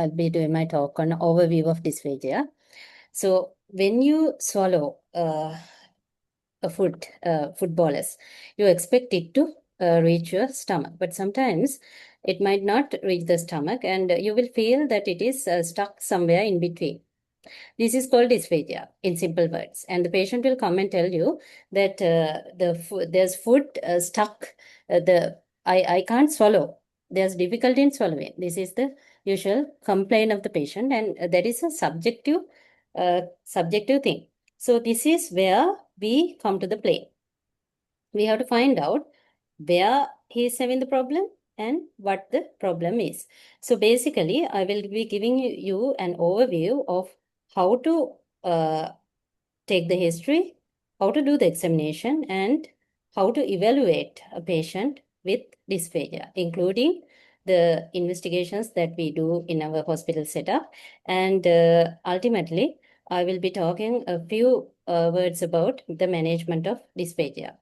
I'll be doing my talk on overview of dysphagia. So when you swallow a food bolus, you expect it to reach your stomach, but sometimes it might not reach the stomach, and you will feel that it is stuck somewhere in between. This is called dysphagia in simple words, and the patient will come and tell you that there's food stuck. I can't swallow. There's difficulty in swallowing. This is the usual complaint of the patient, and that is a subjective thing. So this is where we come to the play. We have to find out where he is having the problem and what the problem is. So basically, I will be giving you an overview of how to take the history, how to do the examination, and how to evaluate a patient with dysphagia, including the investigations that we do in our hospital setup. And ultimately, I will be talking a few words about the management of dysphagia.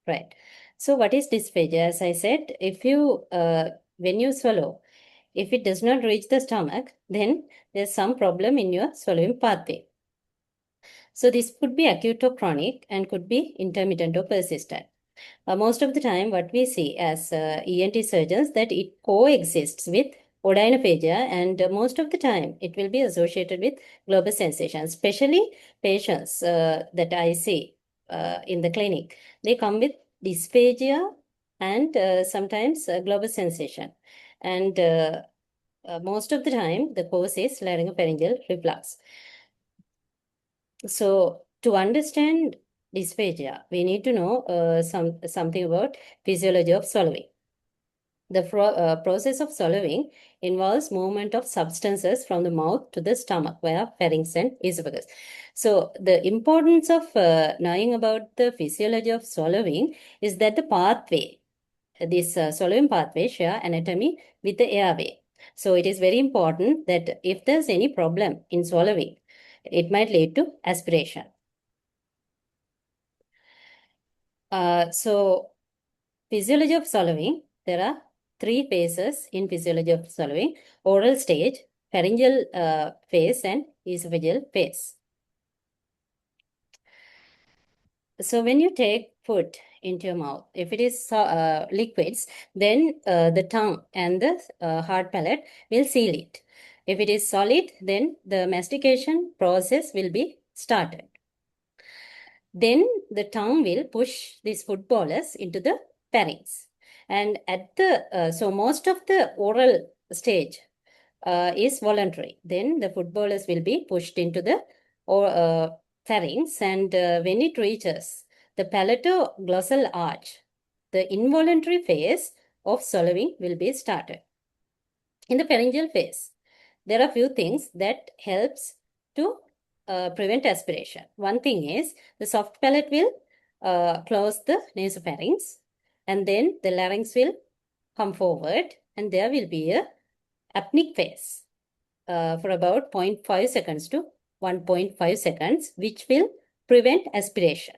Right. So what is dysphagia? As I said, when you swallow, if it does not reach the stomach, then there's some problem in your swallowing pathway. So this could be acute or chronic and could be intermittent or persistent. Most of the time, what we see as ENT surgeons, that it coexists with odynophagia, and most of the time it will be associated with global sensation, especially patients that I see in the clinic. They come with dysphagia and sometimes global sensation. And most of the time, the cause is laryngopharyngeal reflux. So to understand dysphagia, we need to know something about physiology of swallowing. The process of swallowing involves movement of substances from the mouth to the stomach via pharynx and esophagus. So the importance of knowing about the physiology of swallowing is that the pathway, this swallowing pathway, share anatomy with the airway. So it is very important that if there's any problem in swallowing, it might lead to aspiration. So physiology of swallowing, there are 3 phases in physiology of swallowing: oral stage, pharyngeal phase, and esophageal phase. So when you take food into your mouth, if it is liquids, then the tongue and the hard palate will seal it. If it is solid, then the mastication process will be started. Then the tongue will push this food bolus into the pharynx. And at the, so most of the oral stage is voluntary. Then the food bolus will be pushed into the pharynx, and when it reaches the palatoglossal arch, the involuntary phase of swallowing will be started. In the pharyngeal phase, there are few things that helps to prevent aspiration. One thing is the soft palate will close the nasopharynx, and then the larynx will come forward, and there will be a apneic phase for about 0.5 seconds to 1.5 seconds, which will prevent aspiration.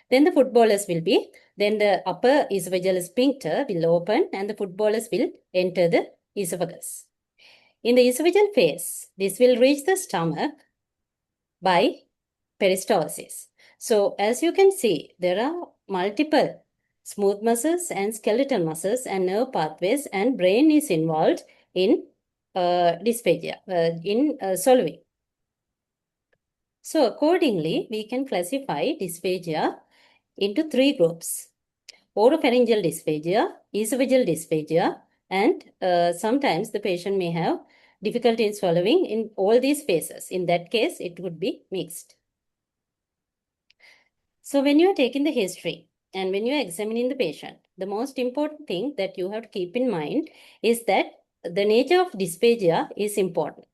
Then the food bolus will be, then the upper esophageal sphincter will open and the food bolus will enter the esophagus. In the esophageal phase, this will reach the stomach by peristalsis. So as you can see, there are multiple smooth muscles and skeletal muscles and nerve pathways, and brain is involved in dysphagia, in swallowing. So accordingly, we can classify dysphagia into 3 groups: oropharyngeal dysphagia, esophageal dysphagia, and sometimes the patient may have difficulty in swallowing in all these phases. In that case, it would be mixed. So when you are taking the history and when you are examining the patient, the most important thing that you have to keep in mind is that the nature of dysphagia is important.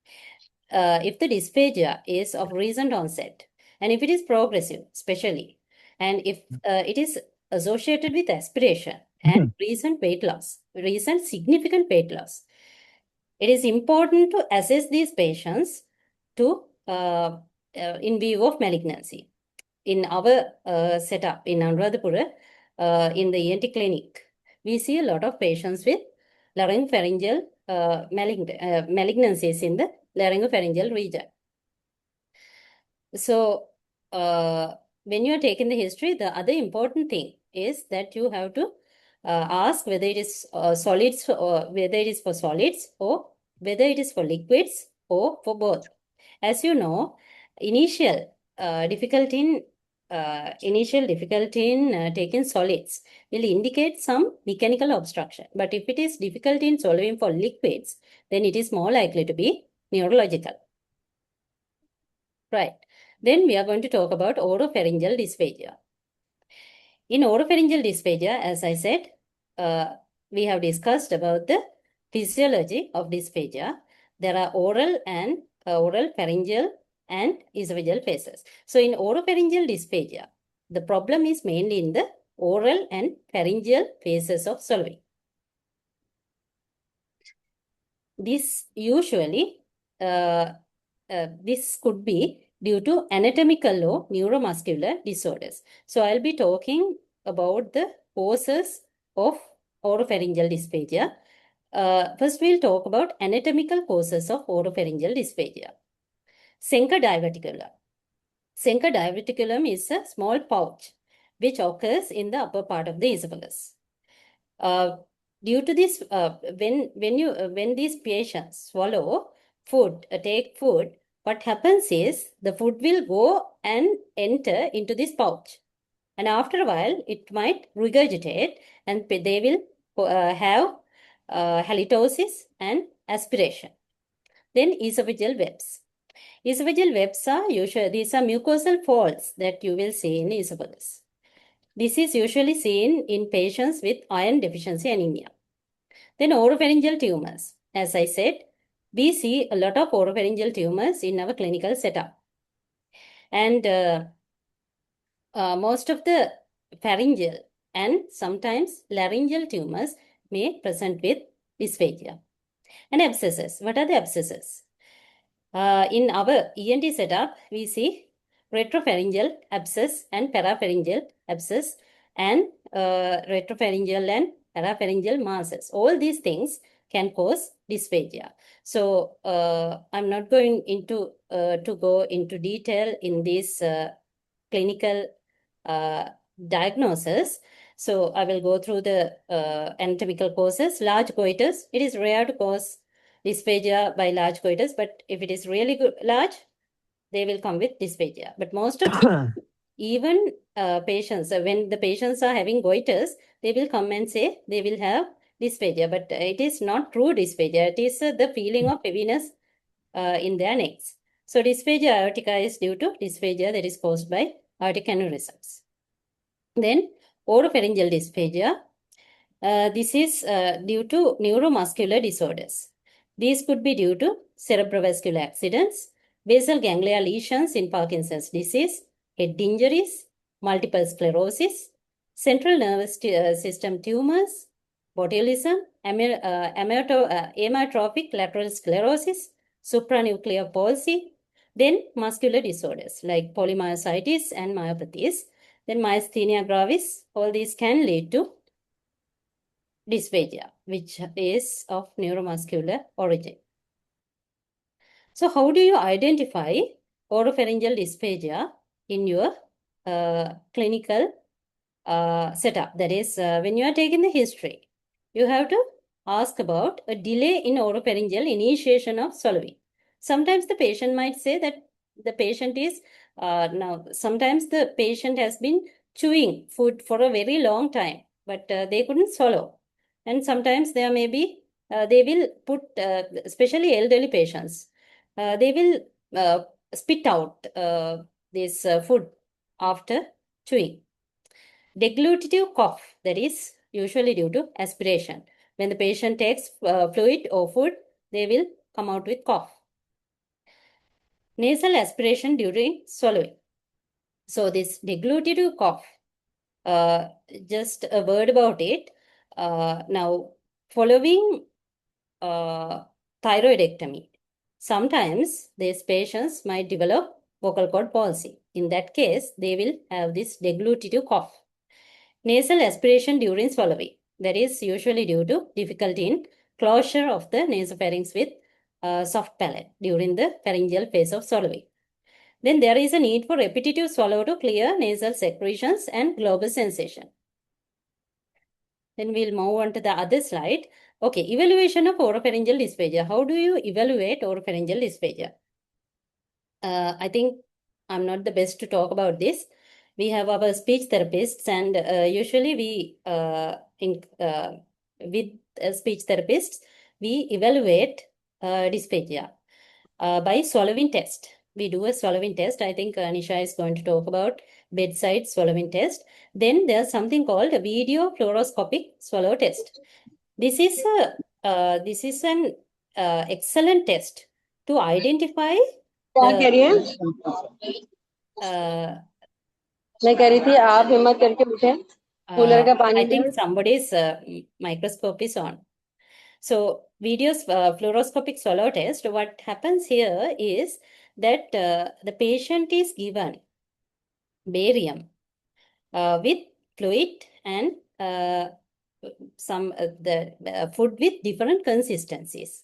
If the dysphagia is of recent onset, and if it is progressive, especially, and if it is associated with aspiration and recent significant weight loss, it is important to assess these patients to in view of malignancy. In our setup in Anuradhapura, in the ENT clinic, we see a lot of patients with laryngopharyngeal malignancies in the laryngopharyngeal region. So, when you are taking the history, the other important thing is that you have to ask whether it is solids or whether it is for solids or whether it is for liquids or for both. As you know, initial difficulty in taking solids will indicate some mechanical obstruction. But if it is difficulty in swallowing for liquids, then it is more likely to be neurological. Right. Then we are going to talk about oropharyngeal dysphagia. In oropharyngeal dysphagia, as I said, we have discussed about the physiology of dysphagia. There are oral and oral, pharyngeal and esophageal phases. So in oropharyngeal dysphagia, the problem is mainly in the oral and pharyngeal phases of swallowing. This usually, this could be due to anatomical or neuromuscular disorders. So I'll be talking about the causes of oropharyngeal dysphagia. First, we'll talk about anatomical causes of oropharyngeal dysphagia. Senka diverticulum. Senka diverticulum is a small pouch which occurs in the upper part of the esophagus. Due to this, when these patients swallow food, take food, what happens is the food will go and enter into this pouch. And after a while, it might regurgitate and they will have halitosis and aspiration. Then esophageal webs. Esophageal webs are usually, these are mucosal folds that you will see in esophagus. This is usually seen in patients with iron deficiency anemia. Then oropharyngeal tumors. As I said, we see a lot of oropharyngeal tumors in our clinical setup. And most of the pharyngeal and sometimes laryngeal tumors may present with dysphagia. And abscesses. What are the abscesses? In our ENT setup, we see retropharyngeal abscess and parapharyngeal abscess and retropharyngeal and parapharyngeal masses. All these things can cause dysphagia. So I'm not going into to go into detail in this clinical diagnosis. So I will go through the anatomical causes. Large goiters. It is rare to cause dysphagia by large goiters, but if it is really large, they will come with dysphagia. But most of even patients, when the patients are having goiters, they will come and say they will have dysphagia, but it is not true dysphagia. It is the feeling of heaviness in their necks. So dysphagia aortica is due to dysphagia that is caused by aortic aneurysms. Then oropharyngeal dysphagia. This is due to neuromuscular disorders. These could be due to cerebrovascular accidents, basal ganglia lesions in Parkinson's disease, head injuries, multiple sclerosis, central nervous system tumors, botulism, amyotrophic lateral sclerosis, supranuclear palsy, then muscular disorders like polymyositis and myopathies, then myasthenia gravis. All these can lead to dysphagia, which is of neuromuscular origin. So how do you identify oropharyngeal dysphagia in your clinical setup? That is, when you are taking the history, you have to ask about a delay in oropharyngeal initiation of swallowing. Sometimes the patient might say that the patient is, sometimes the patient has been chewing food for a very long time, but they couldn't swallow. And sometimes there may be, they will put, especially elderly patients, they will spit out this food after chewing. Deglutitive cough, that is usually due to aspiration. When the patient takes fluid or food, they will come out with cough. Nasal aspiration during swallowing. So this deglutitive cough, just a word about it. Now, following thyroidectomy, sometimes these patients might develop vocal cord palsy. In that case, they will have this deglutitive cough. Nasal aspiration during swallowing. That is usually due to difficulty in closure of the nasopharynx with soft palate during the pharyngeal phase of swallowing. Then there is a need for repetitive swallow to clear nasal secretions and global sensation. Then we'll move on to the other slide. Okay, evaluation of oropharyngeal dysphagia. How do you evaluate oropharyngeal dysphagia? I think I'm not the best to talk about this. We have our speech therapists, and usually we, with speech therapists, we evaluate dysphagia by swallowing test. We do a swallowing test. I think Nisha is going to talk about bedside swallowing test. Then there's something called a video fluoroscopic swallow test. This is an excellent test to identify क्या कह रही हैं? मैं कह रही थी आप हिम्मत करके उठे, कूलर का पानी I think somebody's microscope is on. So videos fluoroscopic swallow test, what happens here is that the patient is given barium with fluid and some the food with different consistencies.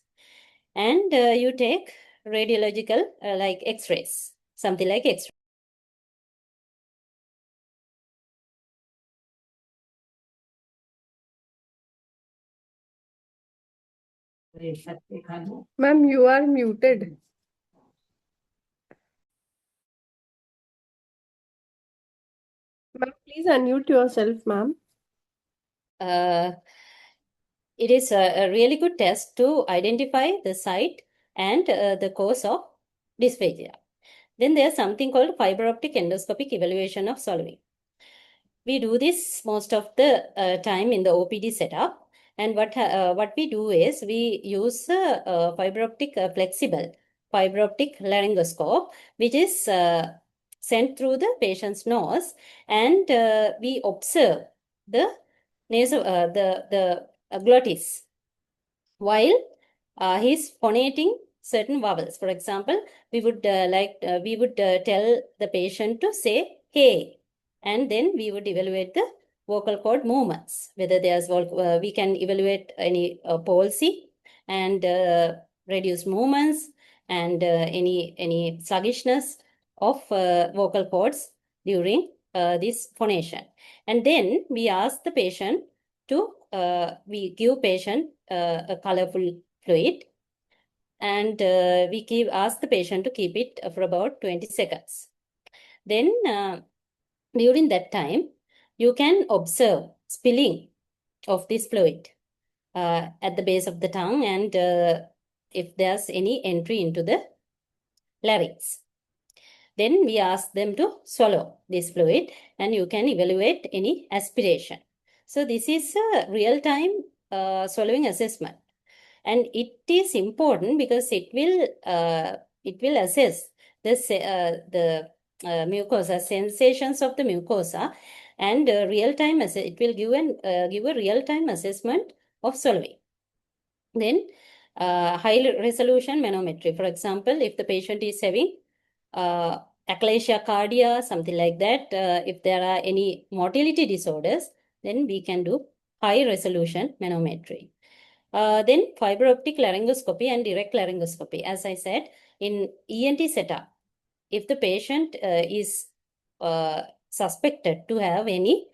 And you take radiological like x-rays, something like x-ray. Ma'am, you are muted. Ma'am, please unmute yourself, ma'am. It is a really good test to identify the site and the cause of dysphagia. Then there's something called fiber optic endoscopic evaluation of swallowing. We do this most of the time in the OPD setup. And what we do is we use fiber optic flexible fiber optic laryngoscope, which is sent through the patient's nose, and we observe the nasal the glottis while he's phonating certain vowels. For example, we would tell the patient to say hey, and then we would evaluate the vocal cord movements, whether there's we can evaluate any palsy and reduced movements and any sluggishness of vocal cords during this phonation. And then we ask the patient to we give patient a colorful fluid, and we ask the patient to keep it for about 20 seconds. Then during that time, you can observe spilling of this fluid at the base of the tongue, and if there's any entry into the larynx. Then we ask them to swallow this fluid, and you can evaluate any aspiration. So this is a real-time swallowing assessment, and it is important because it will assess the mucosa sensations of the mucosa, and real-time it will give a real-time assessment of swallowing. Then high resolution manometry. For example, if the patient is having achalasia cardia, something like that, if there are any motility disorders, then we can do high resolution manometry. Then fiber optic laryngoscopy and direct laryngoscopy. As I said, in ENT setup, if the patient is suspected to have any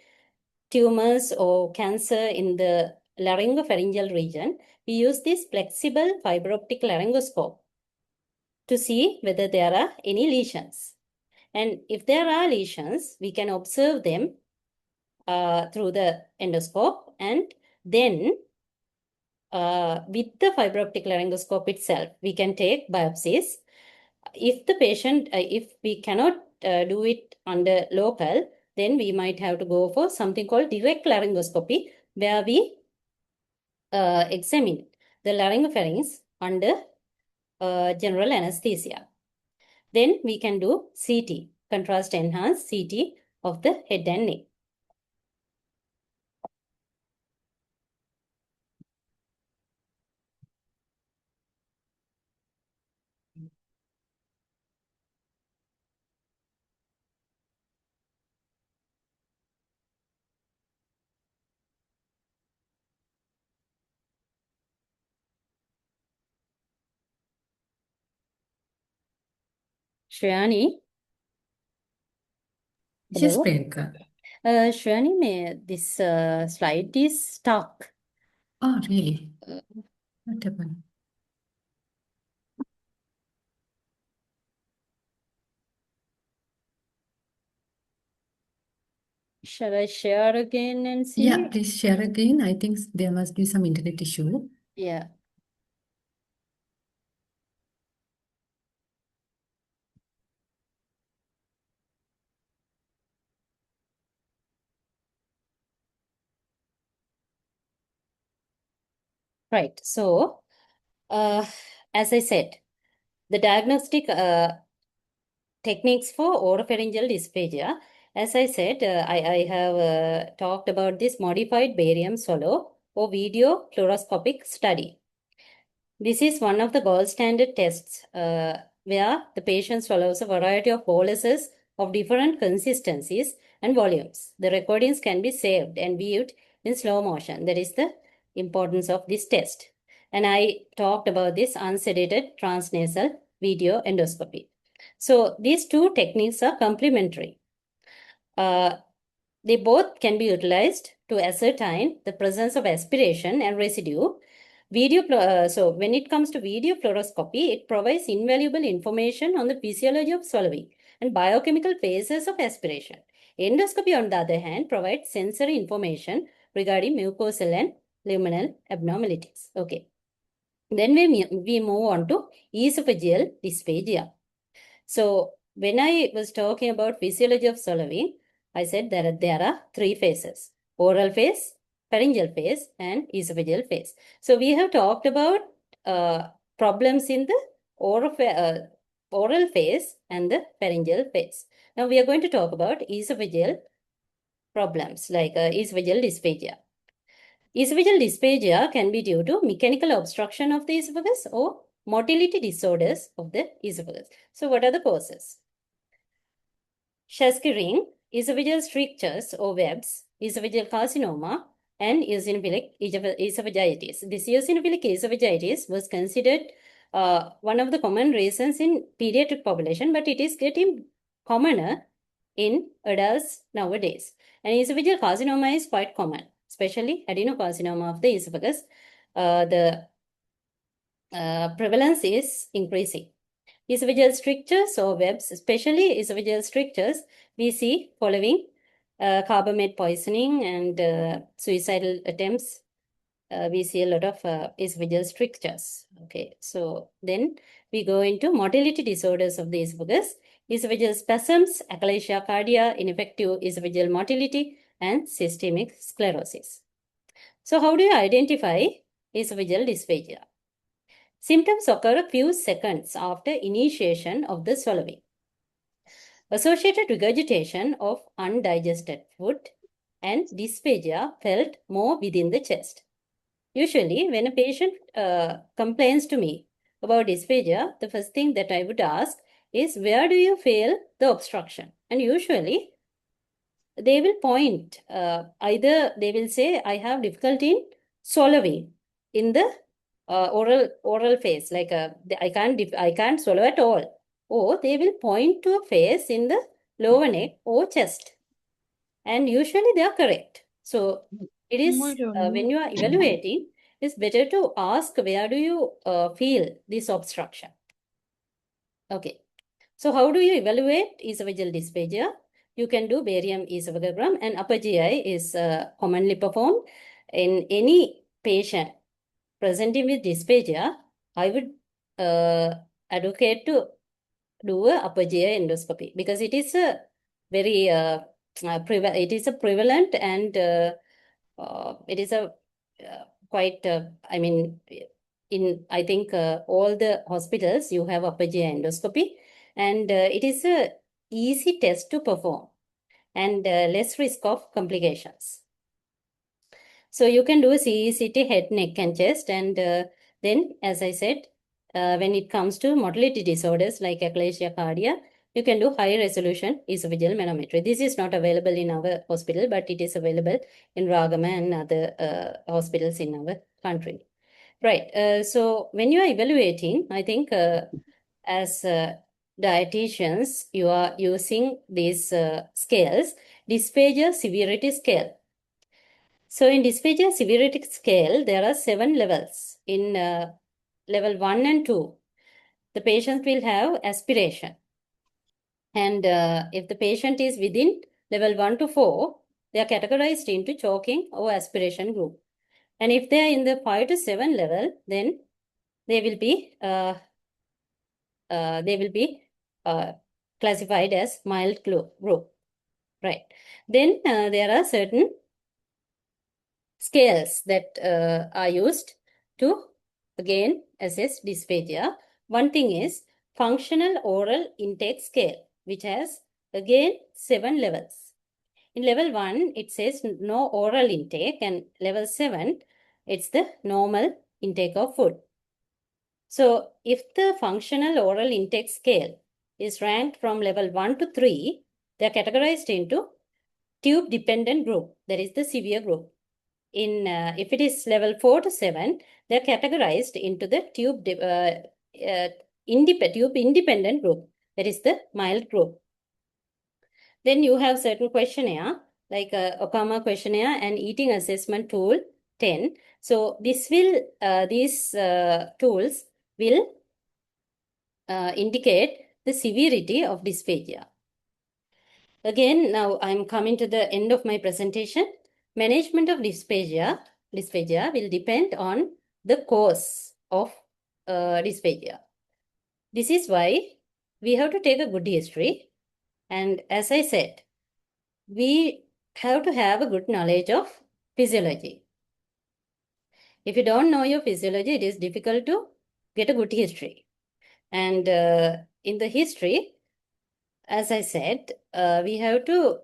tumors or cancer in the laryngopharyngeal region, we use this flexible fiber optic laryngoscope to see whether there are any lesions. And if there are lesions, we can observe them through the endoscope, and then with the fiber optic laryngoscope itself, we can take biopsies. If the patient, if we cannot do it under local, then we might have to go for something called direct laryngoscopy, where we examine the laryngopharynx under general anesthesia. Then we can do CT, contrast enhanced CT of the head and neck. Shreyani? Yes, Hello? Priyanka. Shreyani, this slide is stuck. Oh, really? What happened? Shall I share again and see? Yeah, please share again. I think there must be some internet issue. Yeah. Right. So, as I said, the diagnostic techniques for oropharyngeal dysphagia. As I said, I have talked about this modified barium swallow or video fluoroscopic study. This is one of the gold standard tests where the patient swallows a variety of boluses of different consistencies and volumes. The recordings can be saved and viewed in slow motion. That is the importance of this test. And I talked about this unsedated transnasal video endoscopy. So these two techniques are complementary. They both can be utilized to ascertain the presence of aspiration and residue. So when it comes to video fluoroscopy, it provides invaluable information on the physiology of swallowing and biochemical phases of aspiration. Endoscopy, on the other hand, provides sensory information regarding mucosal and luminal abnormalities. Okay. Then we move on to esophageal dysphagia. So when I was talking about physiology of swallowing, I said that there are three phases: oral phase, pharyngeal phase, and esophageal phase. So we have talked about problems in the oral phase and the pharyngeal phase. Now we are going to talk about esophageal problems like esophageal dysphagia. Esophageal dysphagia can be due to mechanical obstruction of the esophagus or motility disorders of the esophagus. So what are the causes? Chesky ring, esophageal strictures or webs, esophageal carcinoma, and eosinophilic esophagitis. This eosinophilic esophagitis was considered one of the common reasons in pediatric population, but it is getting commoner in adults nowadays. And esophageal carcinoma is quite common, especially adenocarcinoma of the esophagus. The prevalence is increasing. Esophageal strictures or webs, especially esophageal strictures, we see following carbamet poisoning and suicidal attempts. We see a lot of esophageal strictures. Okay, so then we go into motility disorders of the esophagus, esophageal spasms, achalasia cardia, ineffective esophageal motility, and systemic sclerosis. So how do you identify esophageal dysphagia? Symptoms occur a few seconds after initiation of the swallowing. Associated regurgitation of undigested food and dysphagia felt more within the chest. Usually, when a patient complains to me about dysphagia, the first thing that I would ask is, where do you feel the obstruction? And usually, they will point, either they will say, I have difficulty in swallowing in the oral phase, like I can't swallow at all. Or they will point to a phase in the lower neck or chest. And usually they are correct. So it is, when you are evaluating, it's better to ask, where do you feel this obstruction? Okay. So how do you evaluate esophageal dysphagia? You can do barium esophagogram, and upper GI is commonly performed. In any patient presenting with dysphagia, I would advocate to do a upper GI endoscopy because it is a very it is a prevalent and it is a quite I mean, in I think all the hospitals you have upper GI endoscopy, and it is a easy test to perform and less risk of complications. So you can do a CECT head, neck, and chest, and then, as I said, when it comes to motility disorders like achalasia cardia, you can do high resolution esophageal manometry. This is not available in our hospital, but it is available in Ragama and other hospitals in our country. Right. So when you are evaluating, I think as dietitians, you are using these scales, dysphagia severity scale. So in dysphagia severity scale, there are 7 levels. In level 1 and 2, the patient will have aspiration. And if the patient is within level 1 to 4, they are categorized into choking or aspiration group. And if they are in the 5 to 7 level, then they will be classified as mild group. Right. Then there are certain scales that are used to again assess dysphagia. One thing is functional oral intake scale, which has again 7 levels. In level 1, it says no oral intake, and level 7, it's the normal intake of food. So if the functional oral intake scale is ranked from level 1 to 3, they are categorized into tube dependent group, that is the severe group. In if it is level 4 to 7, they are categorized into the tube independent group, that is the mild group. Then you have certain questionnaire like Okama questionnaire and eating assessment tool 10. So this will these tools will indicate the severity of dysphagia. Again, now I'm coming to the end of my presentation. Management of dysphagia will depend on the cause of dysphagia. This is why we have to take a good history. And as I said, we have to have a good knowledge of physiology. If you don't know your physiology, it is difficult to get a good history. And in the history, as I said, we have to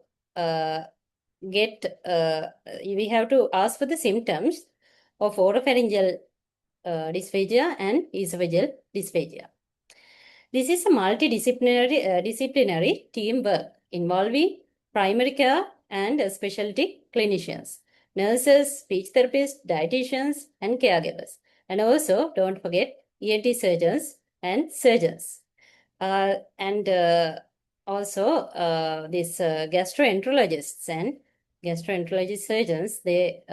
we have to ask for the symptoms of oropharyngeal dysphagia and esophageal dysphagia. This is a multidisciplinary teamwork involving primary care and specialty clinicians, nurses, speech therapists, dietitians, and caregivers. And also, don't forget ENT surgeons and surgeons. Also, these gastroenterologists and gastroenterologist surgeons, they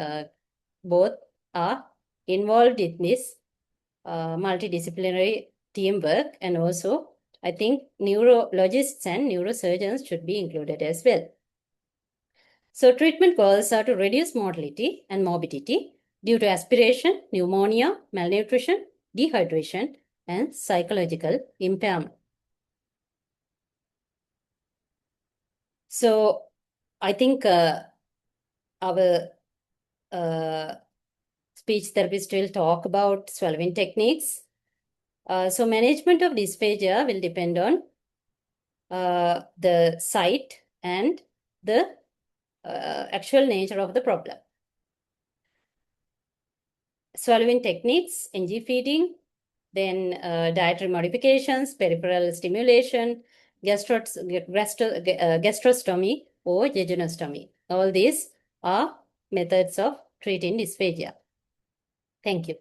both are involved in this multidisciplinary teamwork, and also I think neurologists and neurosurgeons should be included as well. So treatment goals are to reduce mortality and morbidity due to aspiration, pneumonia, malnutrition, dehydration, and psychological impairment. So I think our speech therapist will talk about swallowing techniques. So management of dysphagia will depend on the site and the actual nature of the problem. Swallowing techniques, NG feeding, then dietary modifications, peripheral stimulation, gastrostomy or jejunostomy. All these are methods of treating dysphagia. Thank you.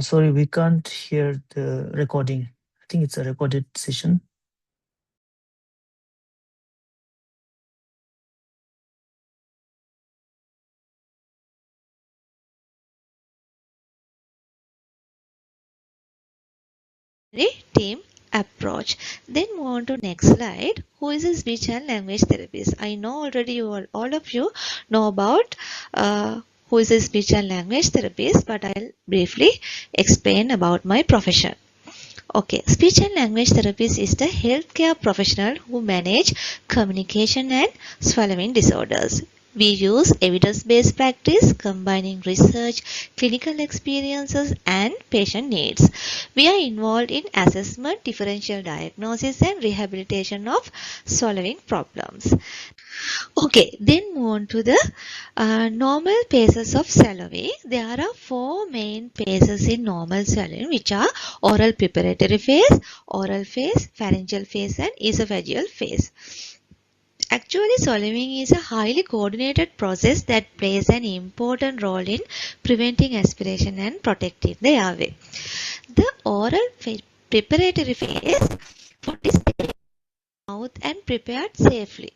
Sorry, we can't hear the recording. I think it's a recorded session. Team approach. Then move on to next slide. Who is a speech and language therapist? I know already all of you know about who is a speech and language therapist, but I'll briefly explain about my profession. Okay, speech and language therapist is the healthcare professional who manage communication and swallowing disorders. We use evidence-based practice combining research, clinical experiences, and patient needs. We are involved in assessment, differential diagnosis, and rehabilitation of swallowing problems. Okay, then move on to the normal phases of swallowing. There are 4 main phases in normal swallowing, which are oral preparatory phase, oral phase, pharyngeal phase, and esophageal phase. Actually, swallowing is a highly coordinated process that plays an important role in preventing aspiration and protecting the airway. The oral preparatory phase, food is taken in the mouth and prepared safely.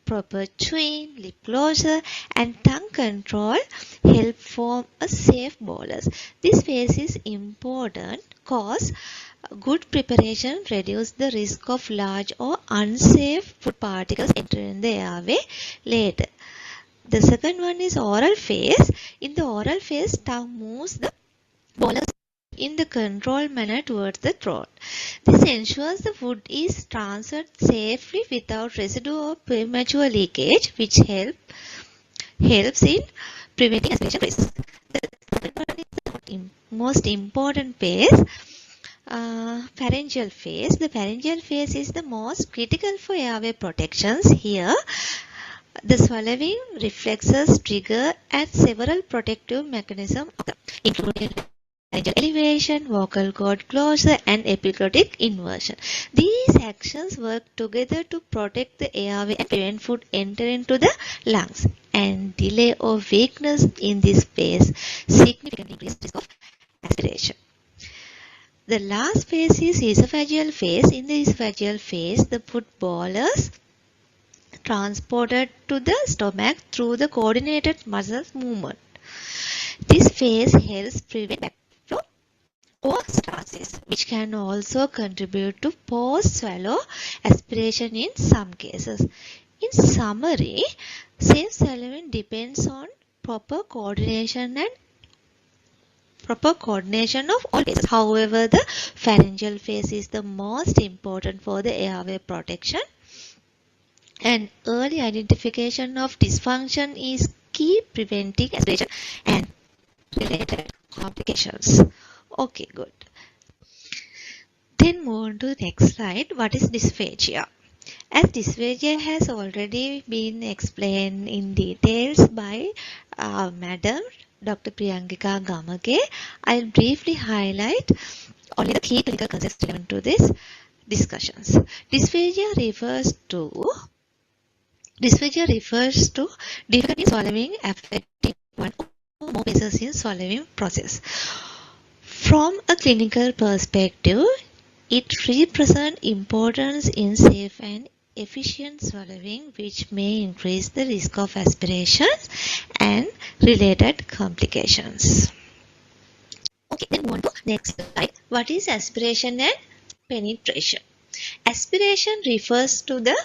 Proper chewing, lip closure, and tongue control help form a safe bolus. This phase is important because good preparation reduces the risk of large or unsafe food particles entering the airway later. The second one is oral phase. In the oral phase, tongue moves the bolus in the controlled manner towards the throat. This ensures the food is transferred safely without residue or premature leakage, which helps in preventing aspiration risks. The third one is the most important phase, pharyngeal phase. The pharyngeal phase is the most critical for airway protections. Here, the swallowing reflexes trigger at several protective mechanisms, including pharyngeal elevation, vocal cord closure, and epiglottic inversion. These actions work together to protect the airway and prevent food entering into the lungs. And delay or weakness in this phase significantly increases risk of aspiration. The last phase is esophageal phase. In the esophageal phase, the food bolus transported to the stomach through the coordinated muscle movement. This phase helps prevent backflow or stasis, which can also contribute to post-swallow aspiration in some cases. In summary, safe swallowing depends on proper coordination of all phases. However, the pharyngeal phase is the most important for the airway protection, and early identification of dysfunction is key preventing aspiration and related complications. Okay, good. Then move on to the next slide. What is dysphagia? As dysphagia has already been explained in details by Madam Dr. Priyankika Gamage, I'll briefly highlight only the key clinical concepts relevant to this discussions. Dysphagia refers to difficulty in swallowing affecting one or more phases in swallowing process. From a clinical perspective, it represents importance in safe and efficient swallowing, which may increase the risk of aspirations and related complications. Okay, then move on to next slide. What is aspiration and penetration? Aspiration refers to the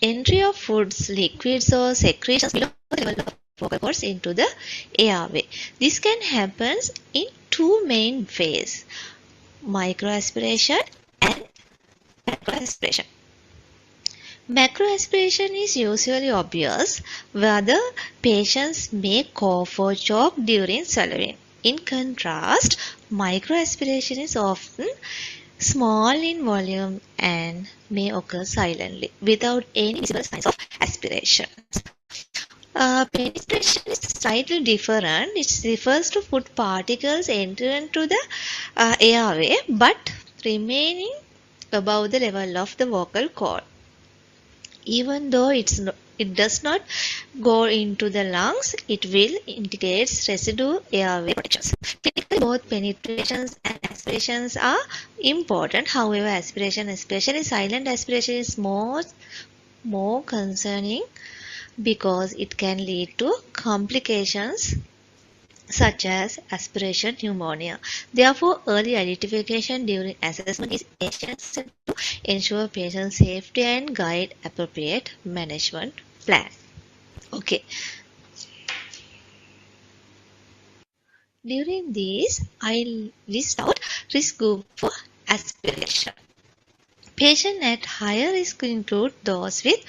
entry of foods, liquids, or secretions below the level of vocal cords into the airway. This can happen in 2 main ways: microaspiration and macroaspiration. Macroaspiration is usually obvious, where the patients may cough or choke during swallowing. In contrast, microaspiration is often small in volume and may occur silently without any visible signs of aspiration. Penetration is slightly different. It refers to food particles entering into the airway but remaining above the level of the vocal cord. Even though it does not go into the lungs, it will indicate residue airway protections. Clinically, both penetrations and aspirations are important. However, aspiration, especially silent aspiration, is more concerning because it can lead to complications such as aspiration pneumonia. Therefore, early identification during assessment is essential to ensure patient safety and guide appropriate management plan. Okay. During this, I'll list out risk group for aspiration. Patients at higher risk include those with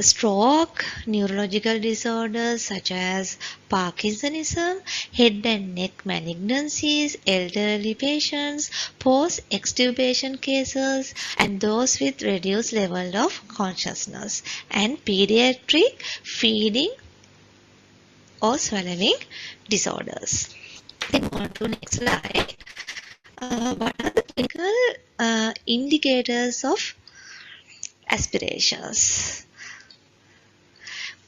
stroke, neurological disorders such as Parkinsonism, head and neck malignancies, elderly patients, post-extubation cases, and those with reduced level of consciousness, and pediatric feeding or swallowing disorders. Then on to next slide. What are the clinical indicators of aspirations?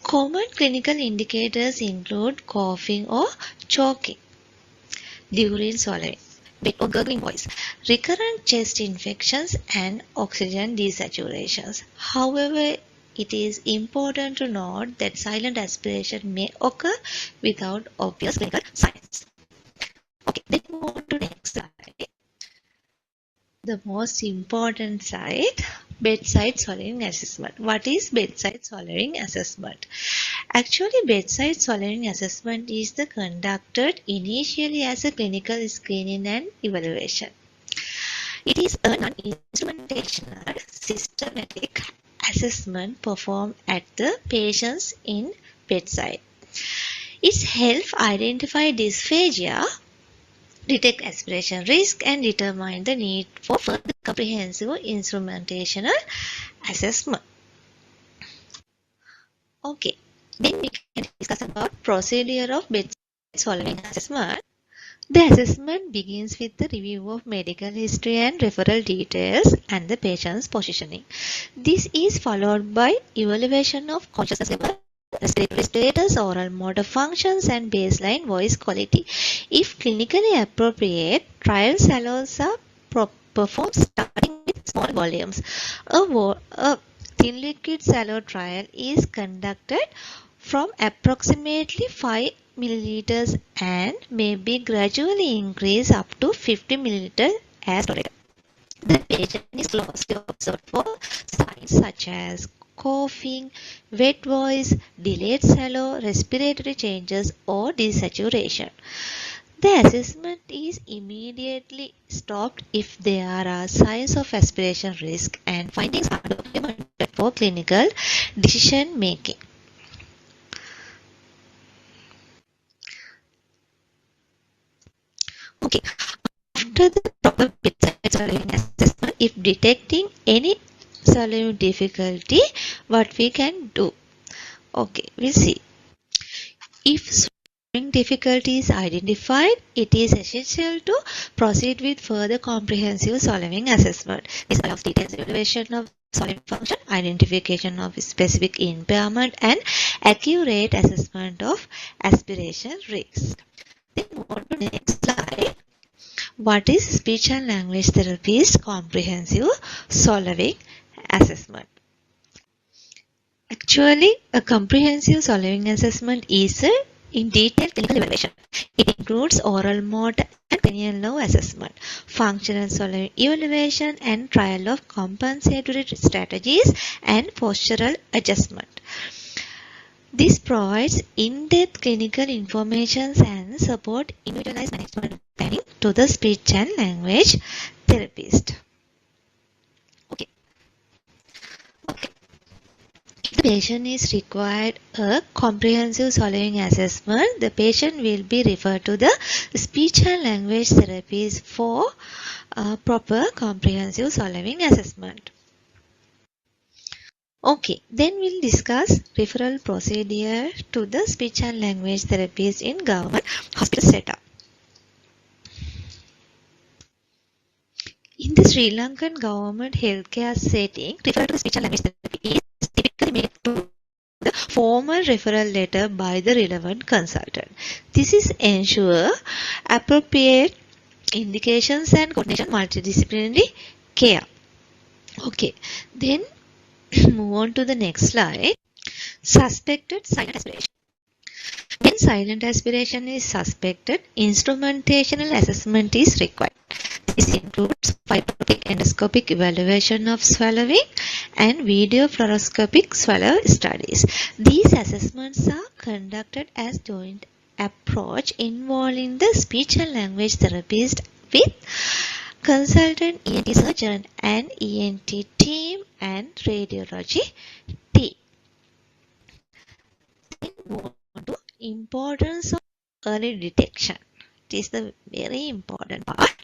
Common clinical indicators include coughing or choking during swallowing, wet or gurgling voice, recurrent chest infections, and oxygen desaturations. However, it is important to note that silent aspiration may occur without obvious clinical signs. Okay, then move on to next slide. The most important slide, bedside swallowing assessment. What is bedside swallowing assessment? Actually, bedside swallowing assessment is conducted initially as a clinical screening and evaluation. It is a non-instrumentational, systematic assessment performed at the patient's in bedside. It helps identify dysphagia, detect aspiration risk, and determine the need for further comprehensive instrumentational assessment. Okay, then we can discuss about procedure of bedside swallowing assessment. The assessment begins with the review of medical history and referral details and the patient's positioning. This is followed by evaluation of consciousness level, respiratory status, oral motor functions, and baseline voice quality. If clinically appropriate, trial swallows are performed starting with small volumes. A thin liquid swallow trial is conducted from approximately 5 milliliters and may be gradually increased up to 50 milliliters as tolerated. The patient is closely observed for signs such as coughing, wet voice, delayed swallow, respiratory changes, or desaturation. The assessment is immediately stopped if there are signs of aspiration risk, and findings are documented for clinical decision making. Okay, after the proper bedside swallowing assessment, if detecting any swallowing difficulty, what we can do? Okay, we'll see. If swallowing difficulty is identified, it is essential to proceed with further comprehensive swallowing assessment. This allows detailed evaluation of swallowing function, identification of specific impairment, and accurate assessment of aspiration risk. Then move on to the next slide. What is speech and language therapist comprehensive swallowing assessment? Actually, a comprehensive swallowing assessment is in detailed clinical evaluation. It includes oral motor and cranial nerve assessment, functional swallowing evaluation, and trial of compensatory strategies and postural adjustment. This provides in-depth clinical information and support individualized management planning to the speech and language therapist. Okay. If the patient is required a comprehensive swallowing assessment, the patient will be referred to the speech and language therapist for a proper comprehensive swallowing assessment. Okay, then we'll discuss referral procedure to the speech and language therapist in government hospital setup. In the Sri Lankan government healthcare setting, referral to the speech and language therapy is typically made to the formal referral letter by the relevant consultant. This is ensure appropriate indications and coordination multidisciplinary care. Okay, then move on to the next slide. Suspected silent aspiration. When silent aspiration is suspected, instrumentational assessment is required. This includes fibroscopic endoscopic evaluation of swallowing and video fluoroscopic swallow studies. These assessments are conducted as joint approach involving the speech and language therapist with consultant ENT surgeon and ENT team and radiology team. on to importance of early detection. It is the very important part.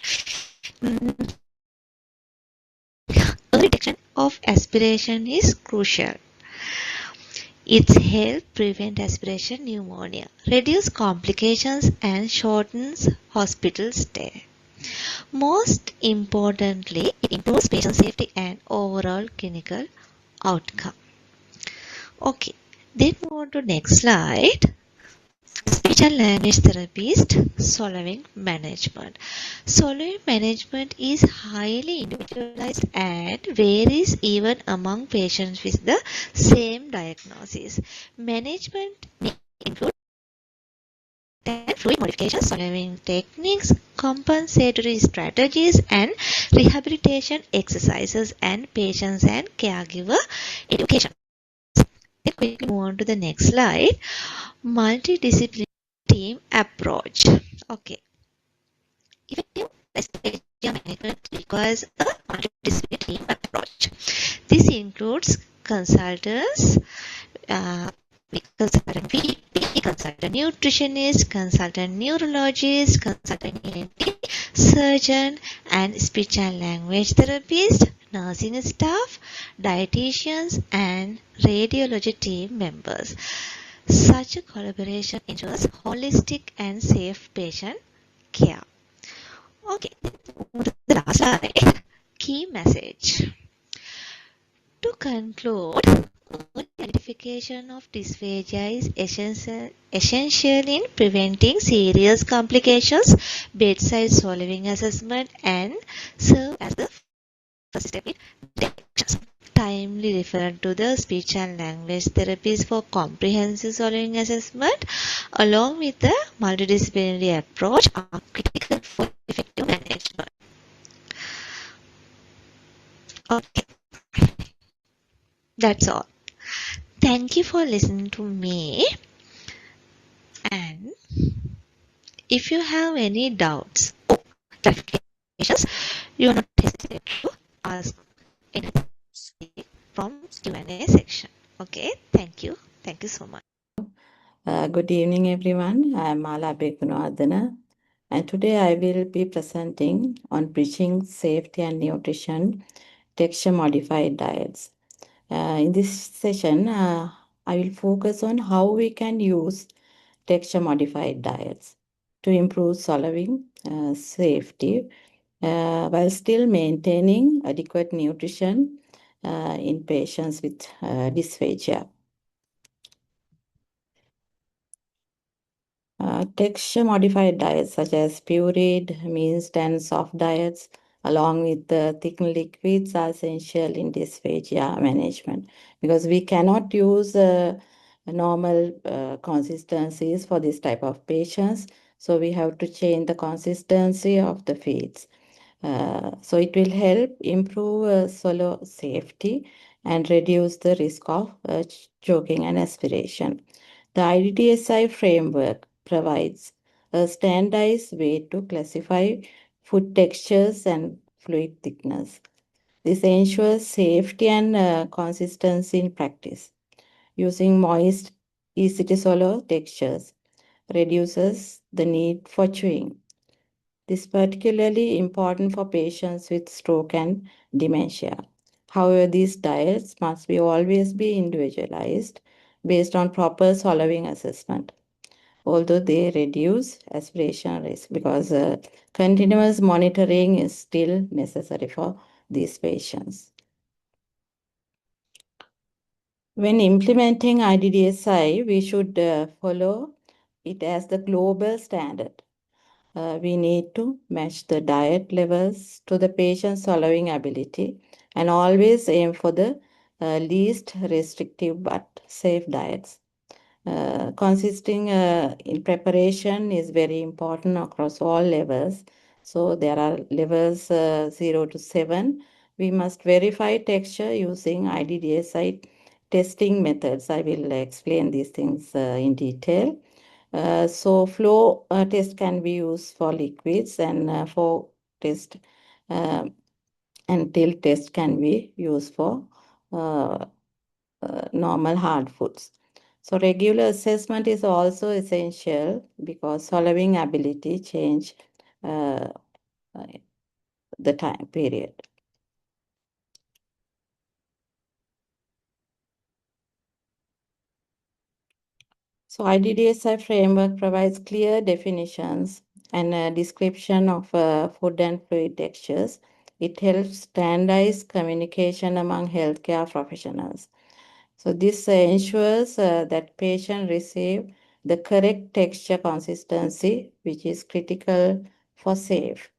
Early detection of aspiration is crucial. It helps prevent aspiration pneumonia, reduce complications and shortens hospital stay. Most importantly, it improves patient safety and overall clinical outcome. Okay, then move on to next slide. Speech and language therapist swallowing management. Swallowing management is highly individualized and varies even among patients with the same diagnosis. Management may include fluid modifications, swallowing techniques, compensatory strategies, and rehabilitation exercises, and patients and caregiver education. Then quickly move on to the next slide. Multidisciplinary team approach. Okay. Effective dysphagia management requires a multidisciplinary team approach. This includes consultants, consultant VP, consultant nutritionist, consultant neurologist, consultant ENT surgeon, and speech and language therapist, nursing staff, dietitians, and radiology team members. Such a collaboration ensures holistic and safe patient care. Okay, the last slide. Key message. To conclude, early identification of dysphagia is essential in preventing serious complications, bedside swallowing assessment, and serve as the first step in detection. Timely referral to the speech and language therapist for comprehensive swallowing assessment, along with the multidisciplinary approach, are critical for effective management. Okay, that's all. Thank you for listening to me. And if you have any doubts or clarifications, you are not hesitate to ask anything from Q&A section. Okay, thank you. Thank you so much. Good evening, everyone. I am Mala Bekunwadana, and today I will be presenting on bridging safety and nutrition texture-modified diets. In this session, I will focus on how we can use texture-modified diets to improve swallowing safety while still maintaining adequate nutrition in patients with dysphagia. Texture-modified diets such as pureed, minced, and soft diets, along with the thickened liquids, are essential in dysphagia management because we cannot use normal consistencies for this type of patients. So we have to change the consistency of the feeds. So it will help improve swallow safety and reduce the risk of choking and aspiration. The IDDSI framework provides a standardized way to classify food textures and fluid thickness. This ensures safety and consistency in practice. Using moist, easy to swallow textures reduces the need for chewing. This is particularly important for patients with stroke and dementia. However, these diets must always be individualized based on proper swallowing assessment, although they reduce aspiration risk because continuous monitoring is still necessary for these patients. When implementing IDDSI, we should follow it as the global standard. We need to match the diet levels to the patient's swallowing ability and always aim for the least restrictive but safe diets. Consisting in preparation is very important across all levels. So there are levels 0 to 7. We must verify texture using IDDSI testing methods. I will explain these things in detail. So flow test can be used for liquids and for test and tilt test can be used for normal hard foods. So regular assessment is also essential because swallowing ability change uh, the time period. So IDDSI framework provides clear definitions and a description of food and fluid textures. It helps standardize communication among healthcare professionals. So this ensures that patients receive the correct texture consistency, which is critical for safe.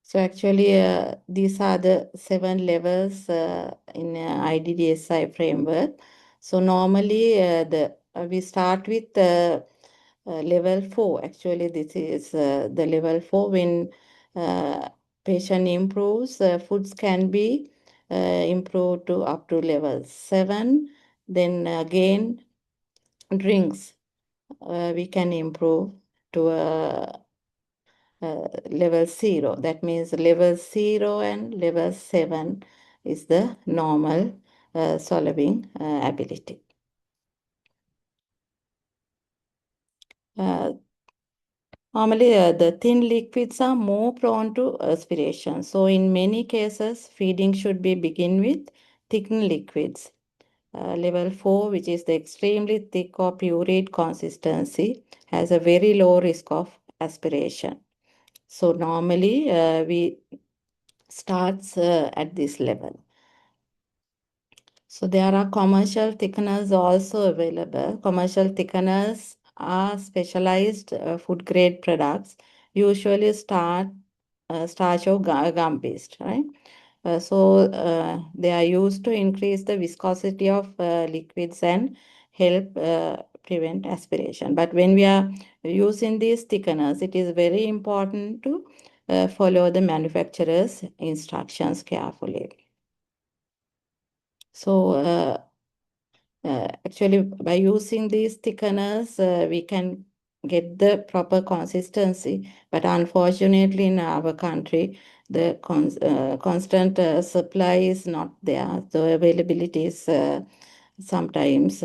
So actually, these are the 7 levels in IDDSI framework. So normally, we start with level 4. Actually, this is the level 4 when patient improves. Foods can be improved to up to level 7. Then again, drinks we can improve to level 0. That means level 0 and level 7 is the normal swallowing ability. Normally, the thin liquids are more prone to aspiration. So in many cases, feeding should be begin with thickened liquids. Level 4, which is the extremely thick or pureed consistency, has a very low risk of aspiration. So normally, we starts at this level. So there are commercial thickeners also available. Commercial thickeners are specialized food grade products, usually starch or gum based, right? They are used to increase the viscosity of liquids and help prevent aspiration. But when we are using these thickeners, it is very important to follow the manufacturer's instructions carefully. So actually, by using these thickeners, we can get the proper consistency. But unfortunately, in our country, the constant supply is not there. So availability is sometimes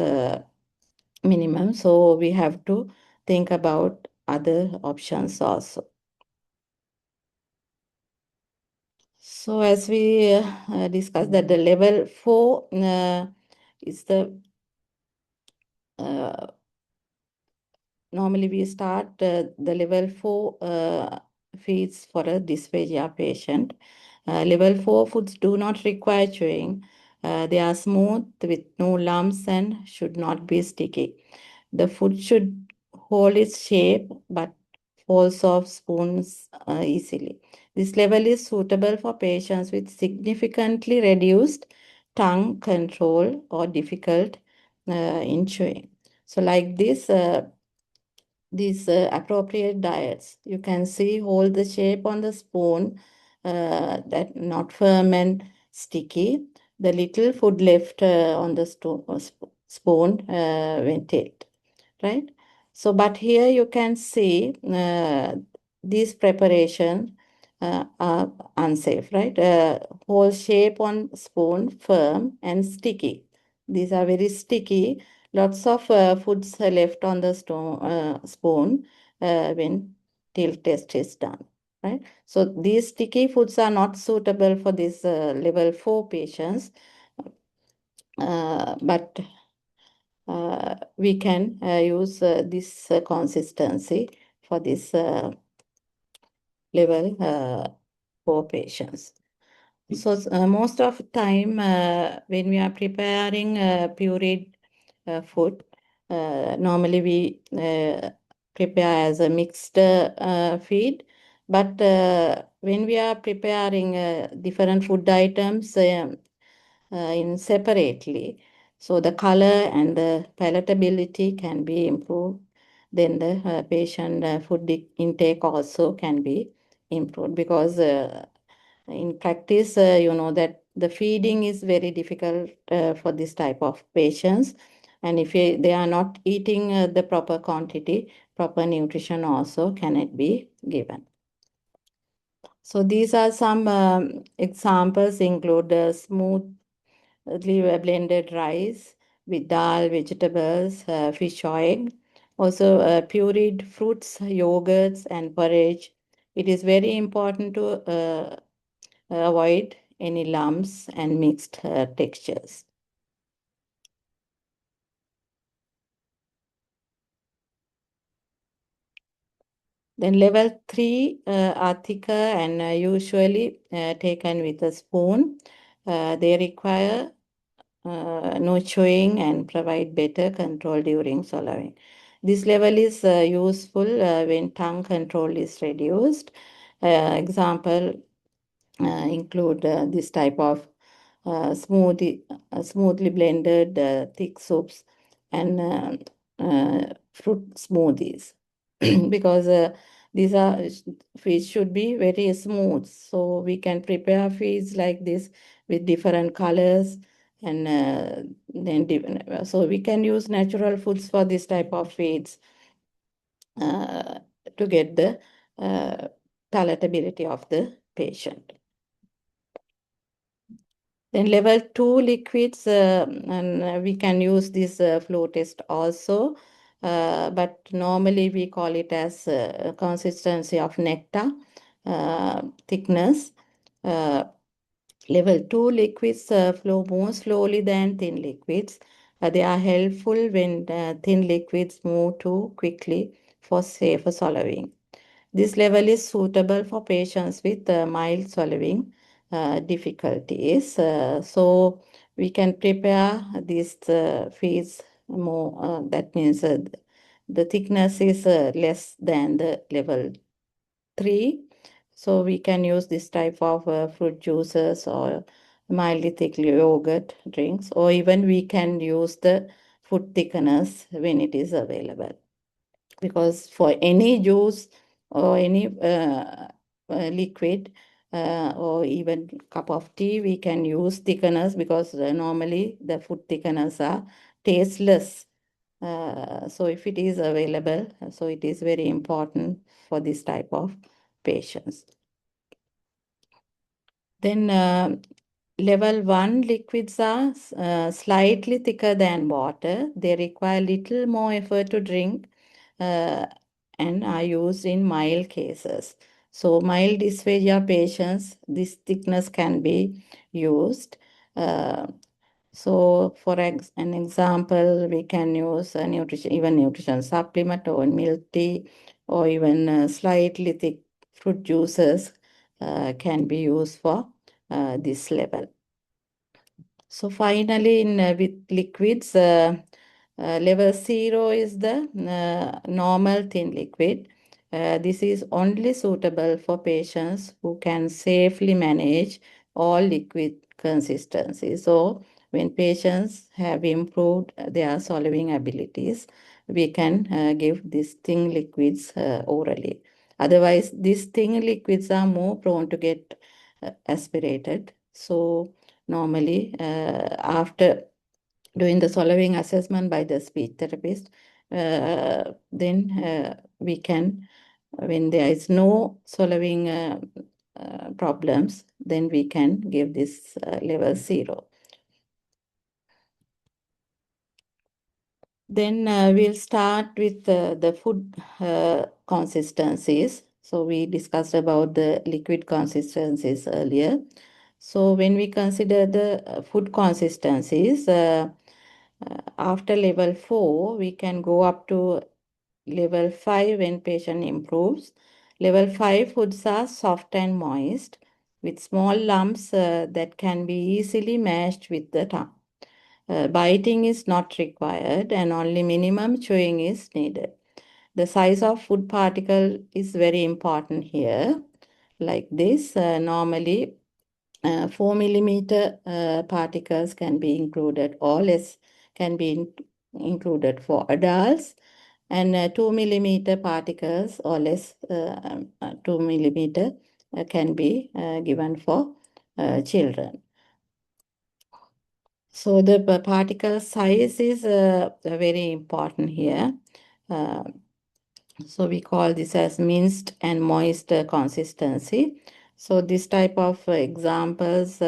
minimum. So we have to think about other options also. So as we discussed that the level 4 is the normally we start the level 4 feeds for a dysphagia patient. Level 4 foods do not require chewing. They are smooth with no lumps and should not be sticky. The food should hold its shape but falls off spoons easily. This level is suitable for patients with significantly reduced tongue control or difficult in chewing. So like this, these appropriate diets, you can see hold the shape on the spoon that not firm and sticky. The little food left on the spoon when tilt, right? So, but here you can see these preparation are unsafe, right? Whole shape on spoon, firm and sticky. These are very sticky. Lots of foods are left on the spoon when tilt test is done, right? So these sticky foods are not suitable for this level 4 patients, but we can use this consistency for this level 4 patients. So most of the time when we are preparing pureed food, normally we prepare as a mixed feed. But when we are preparing different food items in separately, so the color and the palatability can be improved. Then the patient food intake also can be improved because in practice, you know that the feeding is very difficult for this type of patients. And if they are not eating the proper quantity, proper nutrition also cannot be given. So these are some examples include smooth blended rice with dal, vegetables, fish oil, also pureed fruits, yogurts, and porridge. It is very important to avoid any lumps and mixed textures. Then level 3 are thicker and usually taken with a spoon. They require no chewing and provide better control during swallowing. This level is useful when tongue control is reduced. Example include this type of smoothly blended thick soups and fruit smoothies because these are feeds should be very smooth, so we can prepare feeds like this with different colors and so we can use natural foods for this type of feeds to get the palatability of the patient. Then level 2 liquids, and we can use this flow test also, but normally we call it as consistency of nectar, thickness. Level 2 liquids flow more slowly than thin liquids. They are helpful when thin liquids move too quickly for safer swallowing. This level is suitable for patients with mild swallowing difficulties. So we can prepare these feeds more. That means the thickness is less than the level 3. So we can use this type of fruit juices or mildly thick yogurt drinks, or even we can use the food thickeners when it is available. Because for any juice or any liquid or even cup of tea, we can use thickeners because normally the food thickeners are tasteless. So if it is available, so it is very important for this type of patients. Then level 1 liquids are slightly thicker than water. They require little more effort to drink and are used in mild cases. So mild dysphagia patients, this thickness can be used. So for an example, we can use a nutrition supplement or milk tea, or even slightly thick fruit juices can be used for this level. So finally, with liquids, level 0 is the normal thin liquid. This is only suitable for patients who can safely manage all liquid consistencies. So when patients have improved their swallowing abilities, we can give these thin liquids orally. Otherwise, these thin liquids are more prone to get aspirated. So normally, after doing the swallowing assessment by the speech therapist, then we can, when there is no swallowing problems, then we can give this level 0. Then we'll start with the food consistencies. So we discussed about the liquid consistencies earlier. So when we consider the food consistencies, after level 4, we can go up to level 5 when patient improves. Level 5 foods are soft and moist with small lumps that can be easily mashed with the tongue. Biting is not required and only minimum chewing is needed. The size of food particle is very important here. Like this, normally 4 millimeter particles can be included, or less can be included for adults, and 2 millimeter particles or less 2 millimeter can be given for children. So the particle size is very important here. So we call this as minced and moist consistency. So this type of examples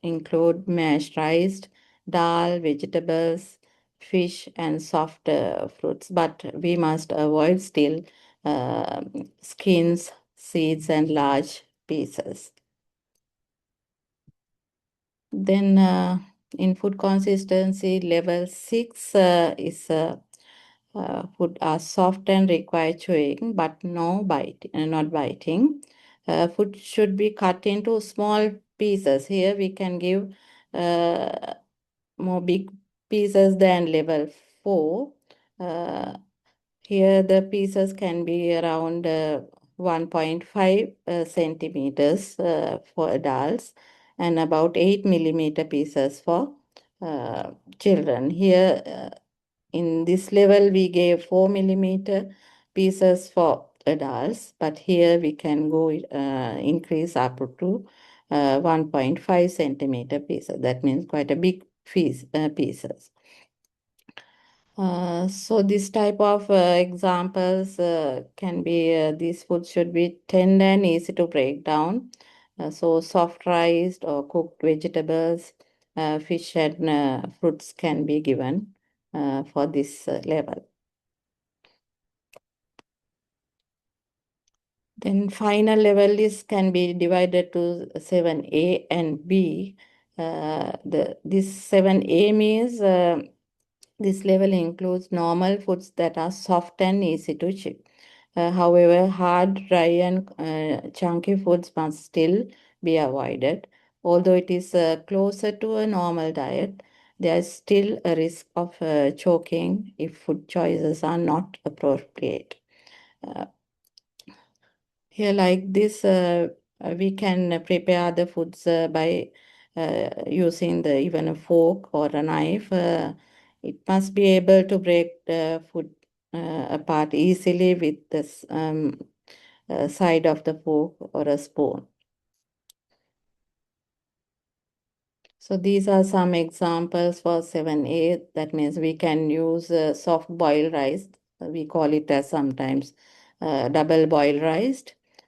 include mashed rice, dal, vegetables, fish, and soft fruits. But we must avoid still skins, seeds, and large pieces. Then in food consistency, level 6 is food are soft and require chewing, but not biting. Food should be cut into small pieces. Here we can give more big pieces than level 4. Here the pieces can be around 1.5 centimeters for adults and about 8 millimeter pieces for children. Here in this level we gave 4 millimeter pieces for adults, but here we can go increase up to 1.5 centimeter pieces. That means quite a big pieces. So this type of examples can be, these foods should be tender and easy to break down. So soft rice or cooked vegetables, fish and fruits can be given for this level. Then final level list can be divided to 7A and B. This 7A means this level includes normal foods that are soft and easy to chew. However, hard, dry, and chunky foods must still be avoided. Although it is closer to a normal diet, there is still a risk of choking if food choices are not appropriate. Here, like this, we can prepare the foods by using even a fork or a knife. It must be able to break the food apart easily with this side of the fork or a spoon. So these are some examples for 7A. That means we can use soft boiled rice. We call it as sometimes double boiled rice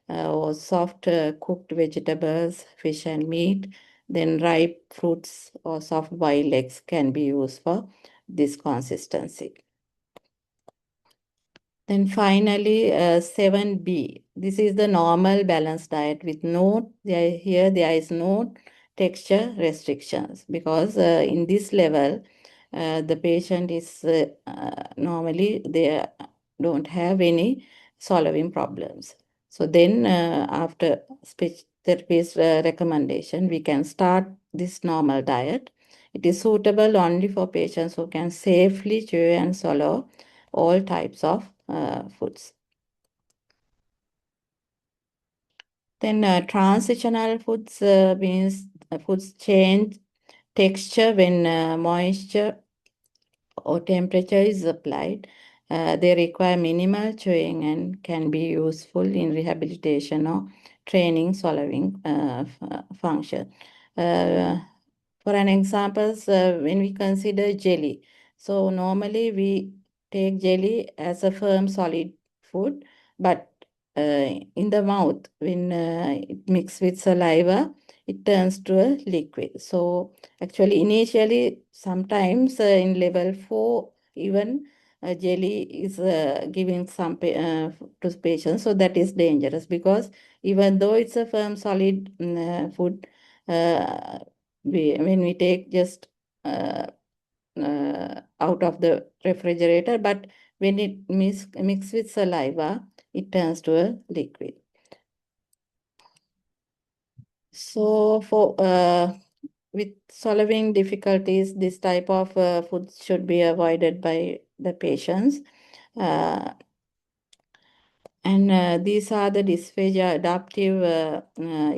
or soft cooked vegetables, fish and meat. Then ripe fruits or soft boiled eggs can be used for this consistency. Then finally, 7B. This is the normal balanced diet with here there is no texture restrictions, because in this level, the patient is normally they don't have any swallowing problems. So then after speech therapist recommendation, we can start this normal diet. It is suitable only for patients who can safely chew and swallow all types of foods. Then transitional foods means foods change texture when moisture or temperature is applied. They require minimal chewing and can be useful in rehabilitation or training swallowing function. For an example, when we consider jelly, so normally we take jelly as a firm solid food, but in the mouth, when it mixes with saliva, it turns to a liquid. So actually, initially, sometimes in level 4, even jelly is giving some to patients. So that is dangerous, because even though it's a firm solid food, when we take just out of the refrigerator, but when it mix with saliva, it turns to a liquid. So for with swallowing difficulties, this type of food should be avoided by the patients. And these are the dysphagia adaptive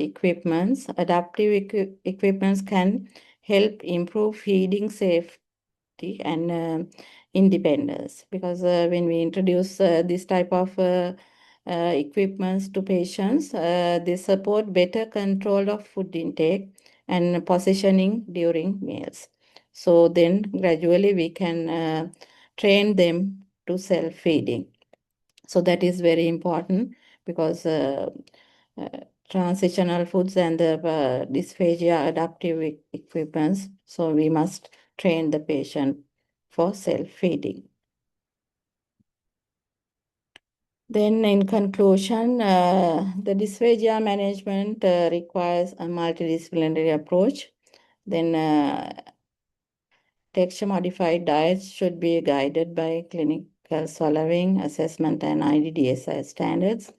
equipments. Adaptive equipments can help improve feeding safety and independence, because when we introduce this type of equipments to patients, they support better control of food intake and positioning during meals. So then gradually we can train them to self-feeding. So that is very important, because transitional foods and the dysphagia adaptive equipments. So we must train the patient for self-feeding. Then in conclusion, the dysphagia management requires a multidisciplinary approach. Then texture-modified diets should be guided by clinical swallowing, assessment, and IDDSI standards.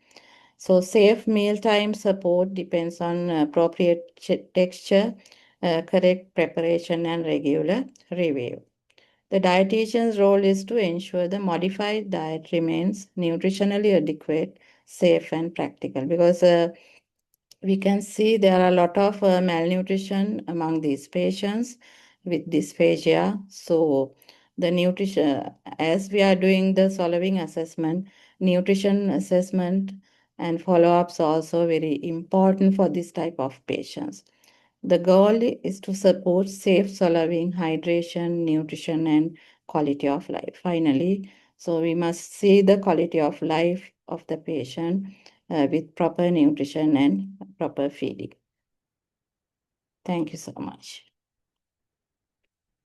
So safe mealtime support depends on appropriate texture, correct preparation, and regular review. The dietitian's role is to ensure the modified diet remains nutritionally adequate, safe, and practical, because we can see there are a lot of malnutrition among these patients with dysphagia. So the nutrition, as we are doing the swallowing assessment, nutrition assessment and follow-ups are also very important for this type of patients. The goal is to support safe swallowing, hydration, nutrition, and quality of life. Finally, so we must see the quality of life of the patient with proper nutrition and proper feeding. Thank you so much.